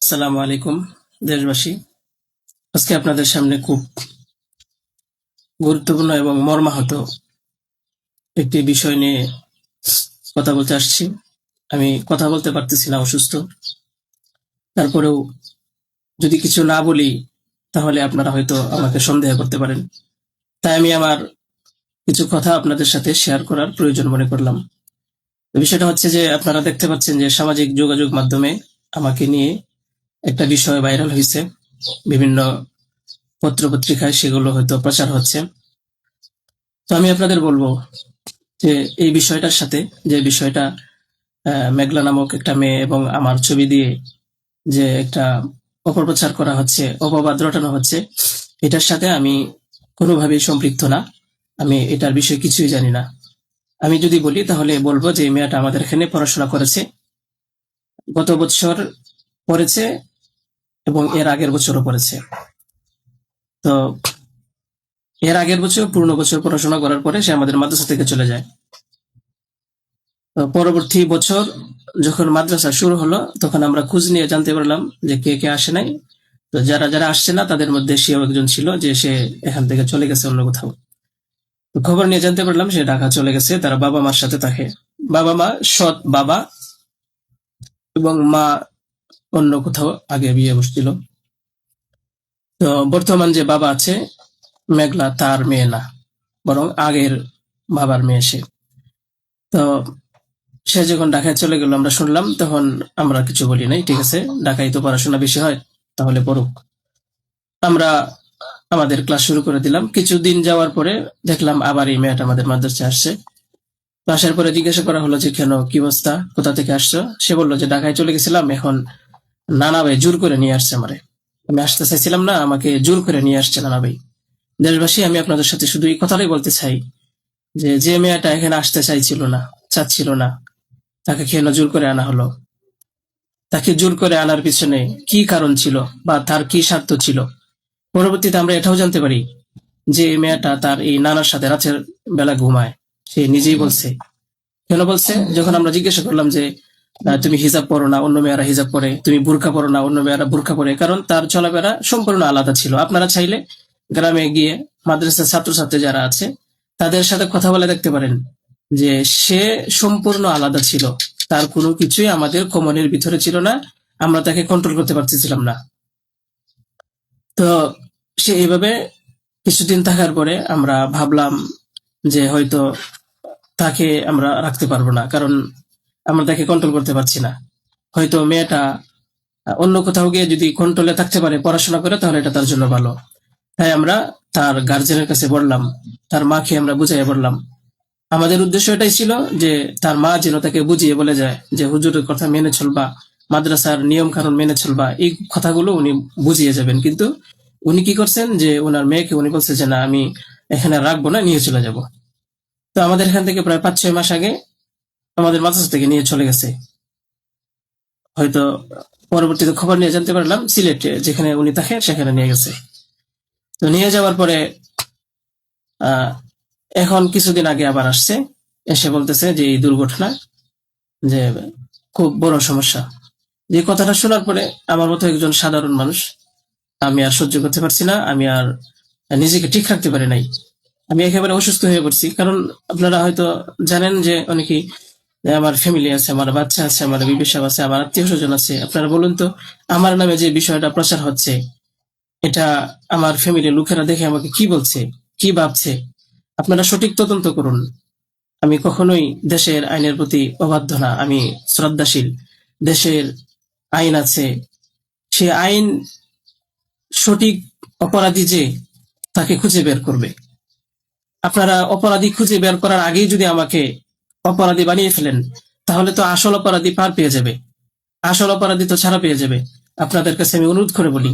আসসালামু আলাইকুম দেশবাসী। আজকে আপনাদের সামনে খুব গুরুত্বপূর্ণ এবং মর্মাহত একটি বিষয় নিয়ে কথা বলতে আসছি। আমি কথা বলতে পারতেছি না, অসুস্থ। তারপরেও যদি কিছু না বলি তাহলে আপনারা হয়তো আমাকে সন্দেহ করতে পারেন। তাই আমি আমার কিছু কথা আপনাদের সাথে শেয়ার করার প্রয়োজন মনে করলাম। বিষয়টা হচ্ছে যে আপনারা দেখতে পাচ্ছেন যে সামাজিক যোগাযোগ মাধ্যমে আমাকে নিয়ে একটা বিষয় ভাইরাল হয়েছে। বিভিন্ন পত্র-পত্রিকায় সেগুলো হয়তো প্রচার হচ্ছে। তো আমি আপনাদের বলবো যে এই বিষয়টার সাথে, যে বিষয়টা মেঘলা নামক একটা মেয়ে এবং আমার ছবি দিয়ে যে একটা অপপ্রচার করা হচ্ছে, অপবাদ রটানো হচ্ছে, এটার সাথে আমি কোনোভাবেই সম্পৃক্ত না। আমি এটার বিষয়ে কিছুই জানি না। আমি যদি বলি তাহলে বলবো যে এই মেয়েটা আমাদের এখানে পড়াশোনা করেছে, গত বছর পড়েছে এবং এর আগের বছরও পড়েছে। তো এর আগের বছর পূর্ণ বছর পড়াশোনা করার পরে সে আমাদের মাদ্রাসা থেকে চলে যায়। তো পরবর্তী বছর যখন মাদ্রাসা শুরু হলো তখন আমরা খোঁজ নিয়ে জানতে পারলাম যে কে কে আসে নাই। তো যারা যারা আসছে না তাদের মধ্যে সেও একজন ছিল, যে সে এখান থেকে চলে গেছে অন্য কোথাও। তো খবর নিয়ে জানতে পারলাম সে ঢাকা চলে গেছে, তারা বাবা মার সাথে থাকে। বাবা মা সৎ বাবা, এবং মা অন্য কোথাও আগে বিয়ে বসছিল। তো বর্তমান যে বাবা আছে মেঘলা, তার মেয়ে না, বরং আগের বাবার মেয়ে সে। তো সে যখন ঢাকায় চলে গেল আমরা শুনলাম, তখন আমরা কিছু বলি নাই, ঠিক আছে, ঢাকায় তো পড়াশোনা বেশি হয়, তাহলে পড়ুক। আমরা আমাদের ক্লাস শুরু করে দিলাম। কিছুদিন যাওয়ার পরে দেখলাম আবার এই মেয়েটা আমাদের মাদ্রাসায় আসছে। তো আসার পরে জিজ্ঞাসা করা হলো যে কেন, কি অবস্থা, কোথা থেকে আসছো? সে বললো যে ঢাকায় চলে গেছিলাম, এখন নানা ভাই জোর করে নিয়ে আসছে আমারে। আমি আসতে চাইছিলাম না, আমাকে জোর করে নিয়ে আসছে নানা ভাই। দেশবাসী, আমি আপনাদের সাথে শুধু এই কথাটাই বলতে চাই যে যে মেয়েটা এখানে আসতে চাইছিল না, চাচ্ছিল না, তাকে কেন জোর করে আনা হলো? তাকে জোর করে আনার পিছনে কি কারণ ছিল বা তার কি স্বার্থ ছিল? পরবর্তীতে আমরা এটাও জানতে পারি যে এই মেয়েটা তার এই নানার সাথে রাতের বেলা ঘুমায়। সে নিজেই বলছে। কেন বলছে? যখন আমরা জিজ্ঞাসা করলাম যে তুমি হিজাব পরো না, অন্য মেয়েরা হিজাব পরে, তুমি বুরকা পরো না, অন্য মেয়েরা বুরকা পরে, কারণ তার চলাফেরা সম্পূর্ণ আলাদা ছিল। আপনারা চাইলে গ্রামে গিয়ে মাদ্রাসার ছাত্রছাত্রী যারা আছে তাদের সাথে কথা বলে দেখতে পারেন যে সে সম্পূর্ণ আলাদা ছিল। তার কোনো কিছুই আমাদের কমনের ভিতরে ছিল না, আমরা তাকে কন্ট্রোল করতে পারতেছিলাম না। তো সে এইভাবে কিছুদিন থাকার পরে আমরা ভাবলাম যে হয়তো তাকে আমরা রাখতে পারবো না, কারণ আমরা তাকে কন্ট্রোল করতে পারছি না। হয়তো মেয়েটা অন্য কোথাও গিয়ে যদি কন্ট্রোলে থাকতে পারে, পড়াশোনা করে, তাহলে এটা তার জন্য ভালো। তাই আমরা তার গার্জেনের কাছে বললাম, তার মাকে আমরা বুঝাইয়া বললাম। আমাদের উদ্দেশ্য এটাই ছিল যে তার মা যেন তাকে বুঝিয়ে বলে যায় যে হুজুরের কথা মেনে চলবা, মাদ্রাসার নিয়ম কানুন মেনে চলবা, এই কথাগুলো উনি বুঝিয়ে যাবেন। কিন্তু উনি কি করছেন যে ওনার মেয়েকে উনি বলছে যে না, আমি এখানে রাখবো না, নিয়ে চলে যাব। তো আমাদের এখান থেকে প্রায় 5-6 মাস আগে আমাদের মাদ্রাসা থেকে নিয়ে চলে গেছে। হয়তো পরবর্তীতে খবর নিয়ে জানতে পারলাম সিলেটে যেখানে উনি থাকে সেখানে নিয়ে গেছে। তো নিয়ে যাওয়ার পরে আহ এখন কিছুদিন আগে আবার আসছে, এসে বলতেছে যে এই দুর্ঘটনা, যে খুব বড় সমস্যা। যে কথাটা শোনার পরে আমার মতো একজন সাধারণ মানুষ, আমি আর সহ্য করতে পারছি না, আমি আর নিজেকে ঠিক রাখতে পারি নাই। আমি একেবারে অসুস্থ হয়ে পড়ছি। কারণ আপনারা হয়তো জানেন যে অনেকেই, আমার ফ্যামিলি আছে, আমার বাচ্চা আছে, আমার বিবি সাহেব আছে, আমার আত্মীয় স্বজন আছে। আপনারা বলুন তো, আমার নামে যে বিষয়টা প্রচার হচ্ছে, এটা আমার ফ্যামিলির লোকেরা দেখে আমাকে কি বলছে, কি ভাবছে? আপনারা সঠিক তদন্ত করুন। আমি কখনোই দেশের আইনের প্রতি অবাধ্য না, আমি শ্রদ্ধাশীল। দেশের আইন আছে, সে আইন সঠিক অপরাধী যে তাকে খুঁজে বের করবে। আপনারা অপরাধী খুঁজে বের করার আগেই যদি আমাকে অপরাধী বানিয়ে ফেলেন, তাহলে তো আসল অপরাধী পার পেয়ে যাবে, আসল অপরাধী তো ছাড়া পেয়ে যাবে। আপনাদের কাছে আমি অনুরোধ করে বলি,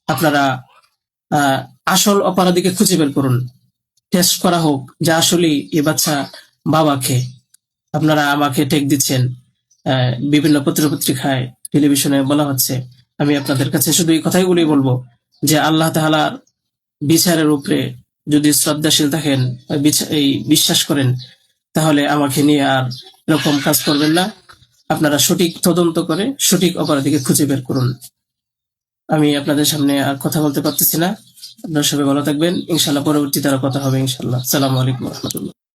আপনারা আহ আসল অপরাধীকে খুঁজে বের করুন। টেস্ট করা হোক যে আসলে এই বাচ্চা বাবাকে। আপনারা আমাকে টেক দিচ্ছেন, বিভিন্ন পত্রপত্রিকায়, টেলিভিশনে বলা হচ্ছে। আমি আপনাদের কাছে শুধু এই কথাইগুলি বলবো যে আল্লাহ তাআলার বিচারের উপরে যদি শ্রদ্ধাশীল থাকেন, এই বিশ্বাস করেন, তাহলে আমাকে নিয়ে আর এরকম কাজ করবেন না। আপনারা সঠিক তদন্ত করে সঠিক অপরাধীকে খুঁজে বের করুন। আমি আপনাদের সামনে আর কথা বলতে পারতেছি না। আপনারা সবাই ভালো থাকবেন, ইনশাল্লাহ পরবর্তীতে আরো কথা হবে ইনশাল্লাহ। আসসালামু আলাইকুম রহমতুল্লাহ।